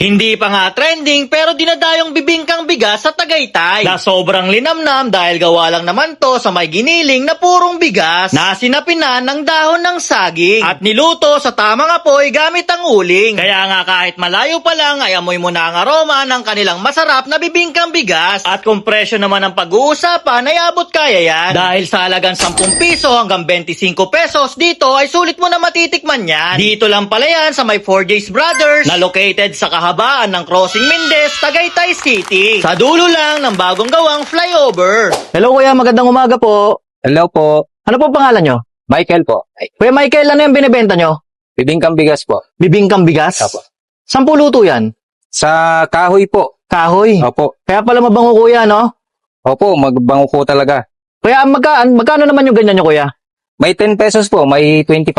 Hindi pa nga trending pero dinadayong bibingkang bigas sa Tagaytay na sobrang linamnam dahil gawa lang naman to sa may giniling na purong bigas na sinapinan ng dahon ng saging at niluto sa tamang apoy gamit ang uling. Kaya nga kahit malayo pa lang ay amoy mo na ang aroma ng kanilang masarap na bibingkang bigas. At kung presyo naman ang pag-uusapan ay abot kaya yan. Dahil sa halagang 10 piso hanggang 25 pesos dito ay sulit mo na matitikman yan. Dito lang pala yan sa may 4J's Brothers na located sa kahabaan ng Crossing Mendez, Tagaytay City. Sa dulo lang ng bagong gawang flyover. Hello kuya, magandang umaga po. Hello po, Ano po pangalan nyo? Michael po. Kuya Michael, ano yung binibenta nyo? Bibingkang bigas po. Bibingkang bigas? Opo. Saan po luto yan? Sa kahoy po. Kahoy. Opo. Kaya pala mabango kuya, no? Opo, magbango po talaga. Kuya, magkano naman yung ganyan nyo kuya? May 10 pesos po, may 25.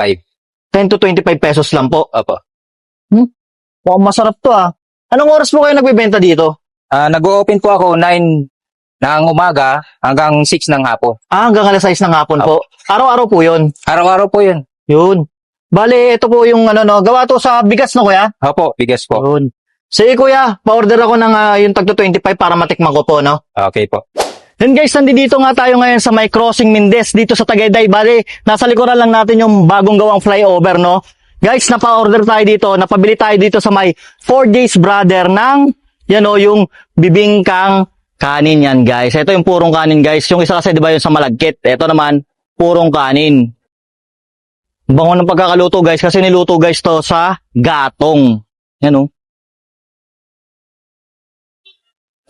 10 to 25 pesos lang po. Opo. Mukhang masarap to ah. Anong oras po kayo nagbibenta dito? Nag-open po ako 9 ng umaga hanggang 6 ng hapon. Hanggang alas 6 ng hapon po. Araw-araw po yun. Araw-araw po yun. Yun. Bale, ito po yung gawa to sa bigas no kuya? Opo, bigas po. Yun. Sige kuya, pa-order ako ng yung tagto 25 para matikman ko po, no? Okay po. Then guys, nandito nga tayo ngayon sa may Crossing Mendez dito sa Tagaytay. Bale, nasa likuran lang natin yung bagong gawang flyover, no? Guys, napa-order tayo dito, napabili tayo dito sa may 4J's Brother ng, yung bibingkang kanin yan, guys. Ito yung purong kanin, guys. Yung isa kasi, di ba, yung sa malagkit. Ito naman, purong kanin. Bango ng pagkakaluto, guys, kasi niluto, guys, to sa gatong. Yan, oh.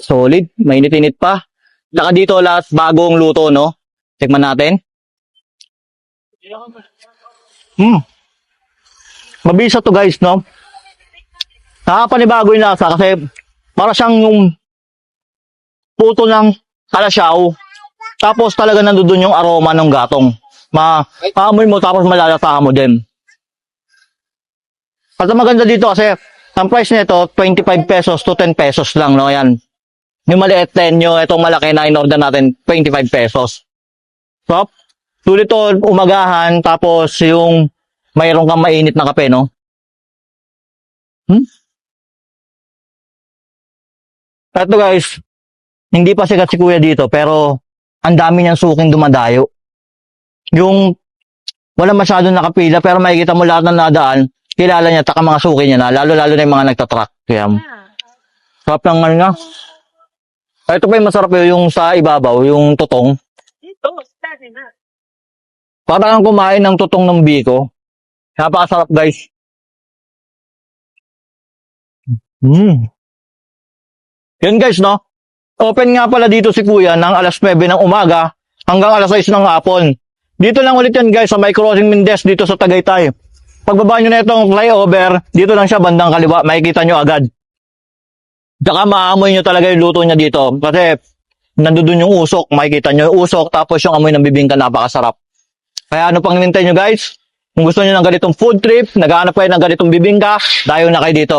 Solid, mainit-init pa. Saka dito lahat bagong luto, no? Tikman natin. Mabisa to guys, no? Nakapanibago yung lasa kasi para siyang yung puto ng kalasyaw. Tapos talaga nandoon yung aroma ng gatong. Maamoy mo tapos malalasahan mo din. At ang maganda dito kasi ang price nito 25 pesos to 10 pesos lang, no? Yan. Yung maliit 10 nyo, itong malaki na in-order natin 25 pesos. So, sulit to umagahan tapos yung mayroon kang mainit na kape, no? Ito guys, hindi pa sikat si kuya dito, pero ang dami niyang suking dumadayo. Yung wala masyadong nakapila, pero makikita mo lahat ng nadaan, kilala niya, taka mga suki niya na, lalo-lalo na yung mga nagtatrack. Kaya, sarap lang nga. Ito pa yung masarap yung sa ibabaw, yung tutong. Parang kang kumain ng tutong ng biko. Napakasarap guys. Yan guys, no? Open nga pala dito si kuya ng alas 9 ng umaga hanggang alas 6 ng hapon. Dito lang ulit yan guys sa may Crossing Mendez dito sa Tagaytay. Pagbaba nyo na itong flyover, dito lang siya bandang kaliwa, makikita nyo agad. Tsaka maamoy nyo talaga yung luto niya dito kasi nandun yung usok, makikita nyo yung usok tapos yung amoy ng bibingka napakasarap. Kaya ano pang hinintay nyo guys? Kung gusto nyo ng ganitong food trip, naghahanap kayo ng ganitong bibingka, dayo na kayo dito.